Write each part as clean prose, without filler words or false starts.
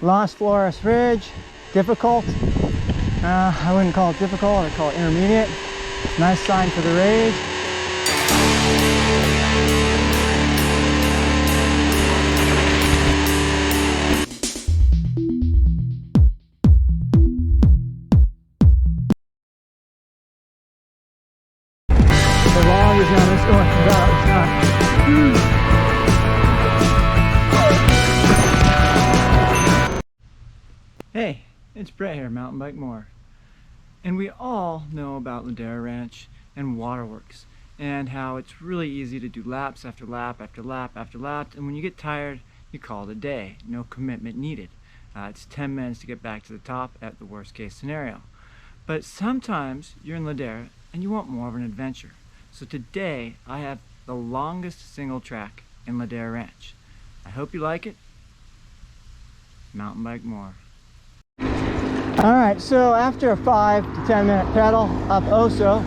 Las Flores Ridge, difficult. I wouldn't call it difficult, I'd call it intermediate. Nice sign for the Rage. The longest on this one, it's not. Hey, it's Brett here, Mountain Bike More. And we all know about Ladera Ranch and waterworks and how it's really easy to do laps after lap after lap after lap, and when you get tired, you call it a day. No commitment needed. It's 10 minutes to get back to the top at the worst case scenario. But sometimes you're in Ladera and you want more of an adventure. So today I have the longest single track in Ladera Ranch. I hope you like it. Mountain Bike More. Alright, so after a 5 to 10 minute pedal up Oso,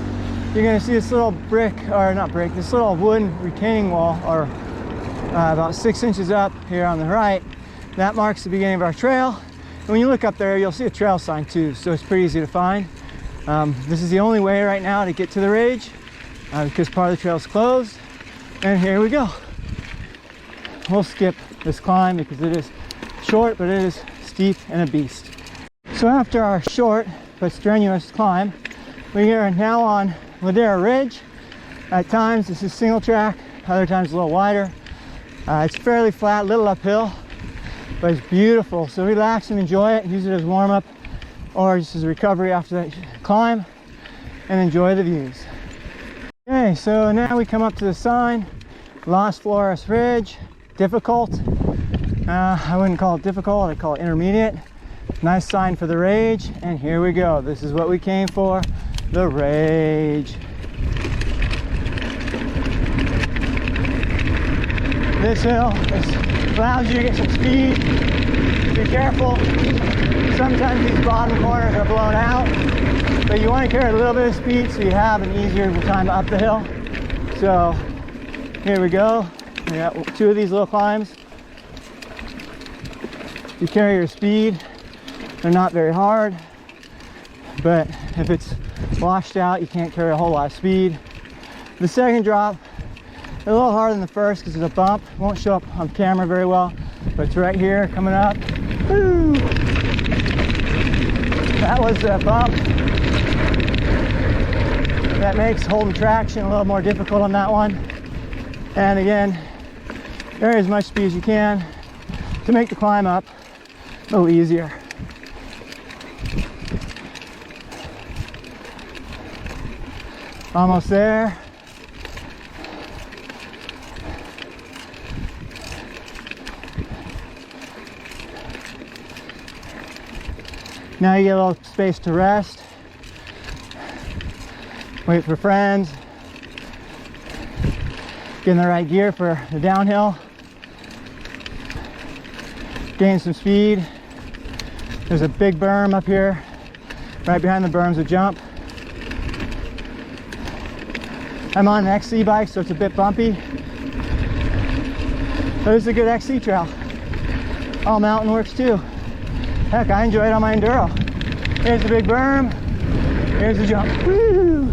you're going to see this little brick, or not brick, this little wooden retaining wall, or about 6 inches up here on the right. That marks the beginning of our trail. And when you look up there, you'll see a trail sign too, so it's pretty easy to find. This is the only way right now to get to the Rage, because part of the trail is closed. And here we go. We'll skip this climb because it is short, but it is steep and a beast. So after our short but strenuous climb, we are now on Ladera Ridge. At times this is single track, other times a little wider. It's fairly flat, little uphill, but it's beautiful. So relax and enjoy it, use it as warm up or just as a recovery after that climb, and enjoy the views. Okay, so now we come up to the sign, Las Flores Ridge, difficult. I wouldn't call it difficult, I'd call it intermediate. Nice sign for the Rage, and here we go. This is what we came for, the Rage. This hill allows you to get some speed. Be careful. Sometimes these bottom corners are blown out, but you want to carry a little bit of speed so you have an easier time up the hill. So here we go. We got 2 of these little climbs. You carry your speed. They're not very hard, but if it's washed out, you can't carry a whole lot of speed. The second drop, a little harder than the first because there's a bump. It won't show up on camera very well, but it's right here coming up. Woo! That was a bump. That makes holding traction a little more difficult on that one. And again, carry as much speed as you can to make the climb up a little easier. Almost there. Now you get a little space to rest. Wait for friends. Get in the right gear for the downhill. Gain some speed. There's a big berm up here. Right behind the berm's a jump. I'm on an XC bike, so it's a bit bumpy. But it's a good XC trail. All mountain works too. Heck, I enjoy it on my Enduro. Here's the big berm. Here's the jump. Woo!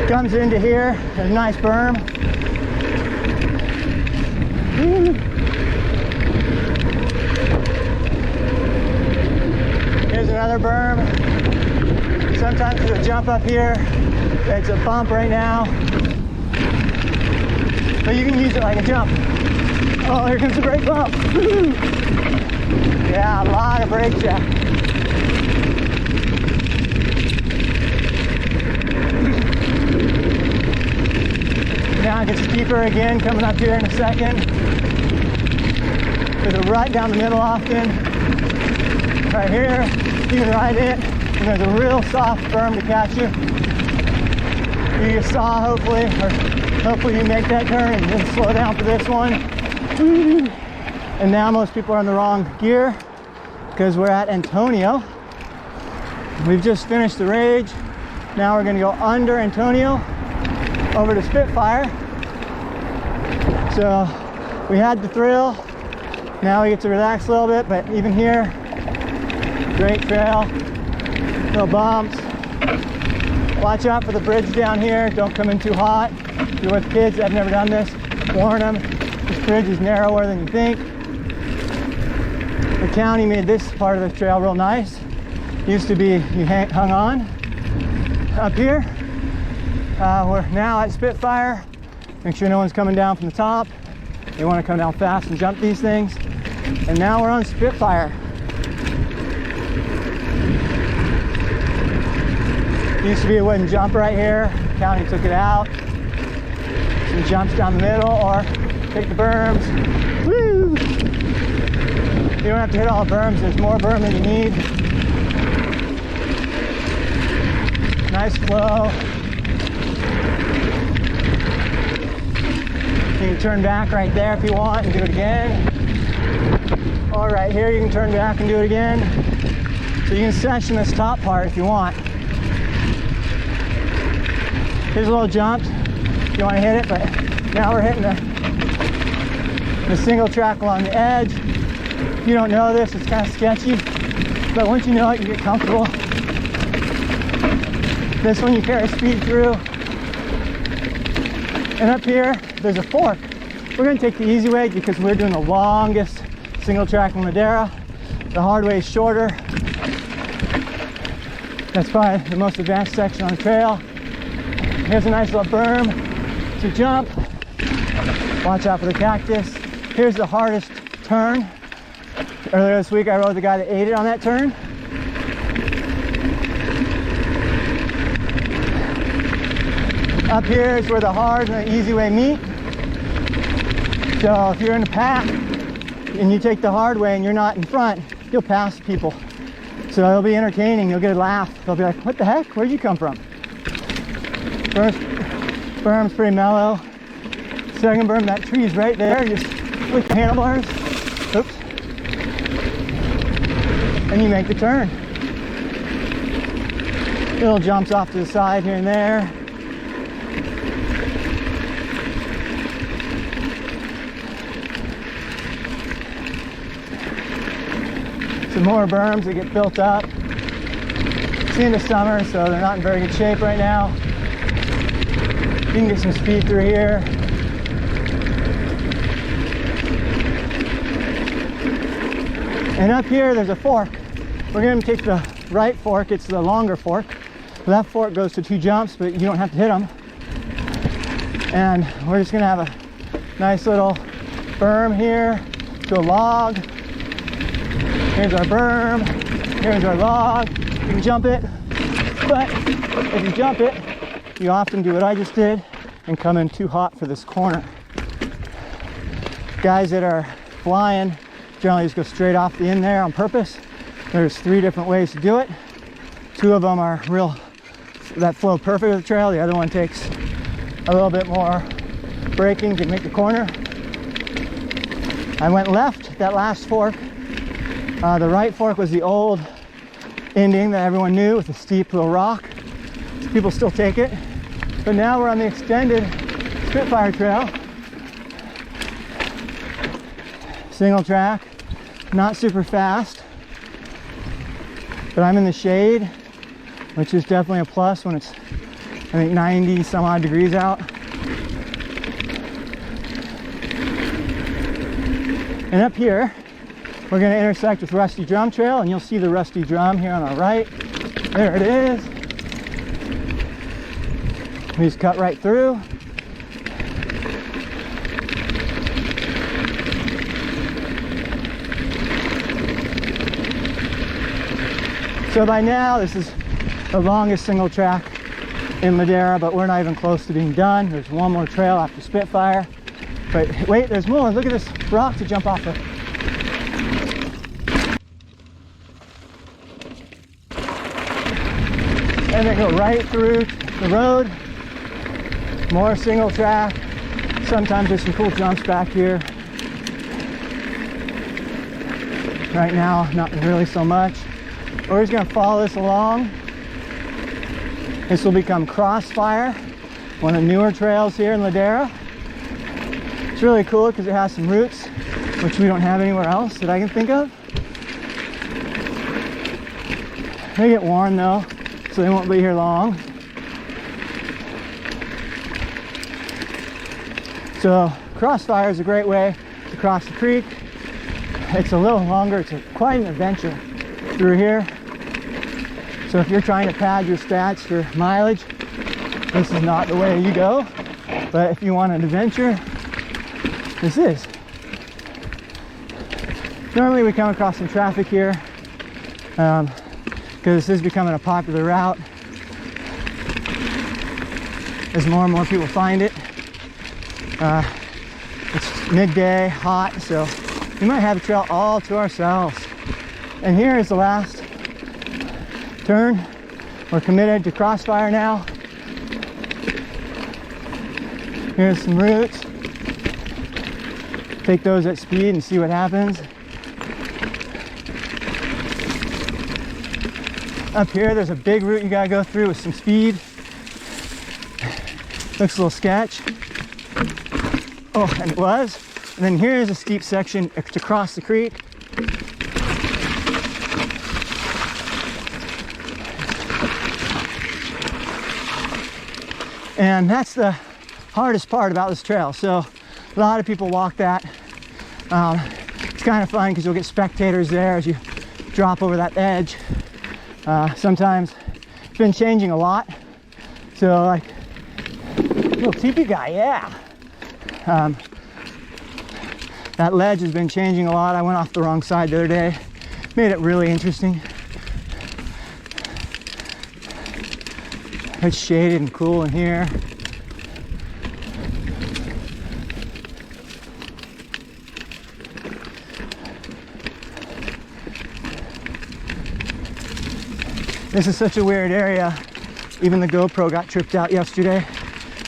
Comes into here. There's a nice berm. Woo! Here's another berm. Sometimes there's a jump up here. It's a bump right now, but you can use it like a jump. Oh, here comes a brake bump. Woo! Yeah, a lot of brake jack. Now it gets steeper again, coming up here in a second. There's a rut down the middle often. Right here, you can ride it, and there's a real soft berm to catch you. You saw hopefully, or hopefully you make that turn and then slow down for this one. And now most people are in the wrong gear because we're at Antonio. We've just finished the Rage. Now we're going to go under Antonio over to Spitfire. So we had the thrill Now we get to relax a little bit, but even here, great trail, no bumps. Watch out for the bridge down here. Don't come in too hot. If you're with kids that have never done this, warn them. This bridge is narrower than you think. The county made this part of the trail real nice. Used to be you hung on. Up here, we're now at Spitfire. Make sure no one's coming down from the top. They want to come down fast and jump these things. And now we're on Spitfire. Used to be a wooden jump right here. County took it out. Some jumps down the middle, or take the berms. Woo! You don't have to hit all the berms. There's more berm than you need. Nice flow. You can turn back right there if you want and do it again. Or right here, you can turn back and do it again. So you can section this top part if you want. Here's a little jump if you want to hit it, but now we're hitting the single track along the edge. If you don't know this, it's kind of sketchy, but once you know it, you get comfortable. This one you carry speed through. And up here, there's a fork. We're going to take the easy way because we're doing the longest single track in Ladera. The hard way is shorter. That's probably the most advanced section on the trail. Here's a nice little berm to jump. Watch out for the cactus. Here's the hardest turn. Earlier this week I rode the guy that ate it on that turn. Up here is where the hard and the easy way meet. So if you're in a pack and you take the hard way and you're not in front, you'll pass people. So it'll be entertaining, you'll get a laugh. They'll be like, what the heck, where'd you come from? First berm's pretty mellow. Second berm, that tree's right there, just with the handlebars. Oops. And you make the turn. Little jumps off to the side here and there. Some more berms that get built up. It's the end of summer, so they're not in very good shape right now. You can get some speed through here. And up here, there's a fork. We're going to take the right fork. It's the longer fork. That fork goes to 2 jumps, but you don't have to hit them. And we're just going to have a nice little berm here to a log. Here's our berm, here's our log. You can jump it, but if you jump it, you often do what I just did and come in too hot for this corner. Guys that are flying generally just go straight off the end there on purpose. There's 3 different ways to do it. 2 of them are real, that flow perfect with the trail. The other one takes a little bit more braking to make the corner. I went left, that last fork. The right fork was the old ending that everyone knew with a steep little rock. So people still take it. But now we're on the extended Spitfire trail. Single track, not super fast. But I'm in the shade, which is definitely a plus when it's, I think, 90 some odd degrees out. And up here, we're going to intersect with Rusty Drum Trail, and you'll see the Rusty Drum here on our right. There it is. We just cut right through. So by now, this is the longest single track in Ladera, but we're not even close to being done. There's one more trail after Spitfire. But wait, there's more. Look at this rock to jump off of. And then go right through the road. More single track. Sometimes there's some cool jumps back here. Right now, not really so much. We're just gonna follow this along. This will become Crossfire, one of the newer trails here in Ladera. It's really cool because it has some roots which we don't have anywhere else that I can think of. They get warm though, so they won't be here long. So Crossfire is a great way to cross the creek. It's a little longer, it's quite an adventure through here. So if you're trying to pad your stats for mileage, this is not the way you go. But if you want an adventure, this is. Normally we come across some traffic here because this is becoming a popular route as more and more people find it. It's midday, hot, so we might have a trail all to ourselves. And here is the last turn. We're committed to Crossfire now. Here's some routes. Take those at speed and see what happens. Up here, there's a big route you gotta go through with some speed. Looks a little sketch. Oh, and it was. And then here's a steep section to cross the creek. And that's the hardest part about this trail. So a lot of people walk that. It's kind of fun because you'll get spectators there as you drop over that edge. Sometimes it's been changing a lot. So like, little teepee guy, yeah. That ledge has been changing a lot. I went off the wrong side the other day. Made it really interesting. It's shaded and cool in here. This is such a weird area. Even the GoPro got tripped out yesterday.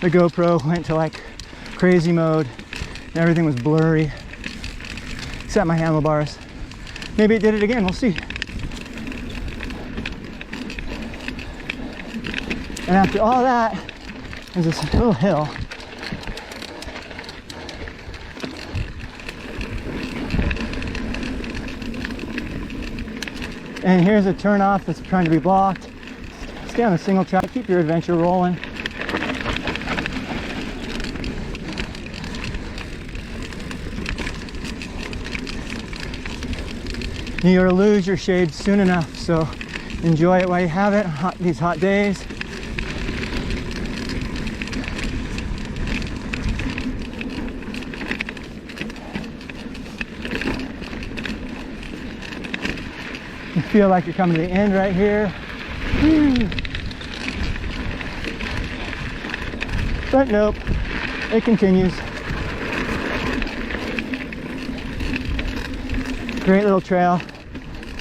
The GoPro went to like crazy mode and everything was blurry, except my handlebars. Maybe it did it again, we'll see. And after all that, there's this little hill. And here's a turnoff that's trying to be blocked. Stay on the single track, keep your adventure rolling. You're gonna lose your shade soon enough, so enjoy it while you have it, these hot days. You feel like you're coming to the end right here. But nope, it continues. Great little trail.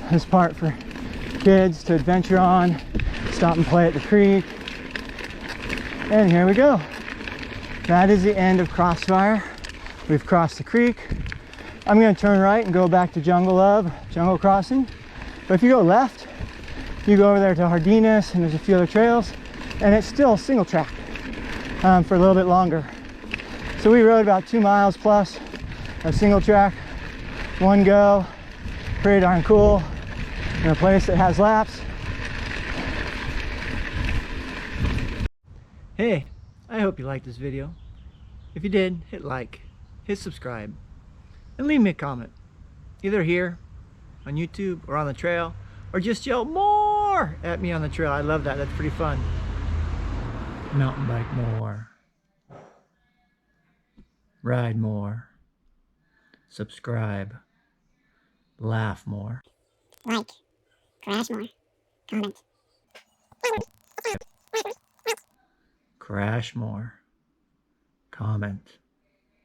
This part for kids to adventure on, stop and play at the creek. And here we go. That is the end of Crossfire. We've crossed the creek. I'm gonna turn right and go back to Jungle Crossing. But if you go left, you go over there to Hardinas and there's a few other trails and it's still single track for a little bit longer. So we rode about 2 miles plus of single track, one go, pretty darn cool in a place that has laps. Hey, I hope you liked this video. If you did, hit like, hit subscribe, and leave me a comment, either here on YouTube or on the trail, or just yell more at me on the trail. I love that, that's pretty fun. Mountain bike more, ride more, subscribe, laugh more, like, crash more, comment. crash more, comment.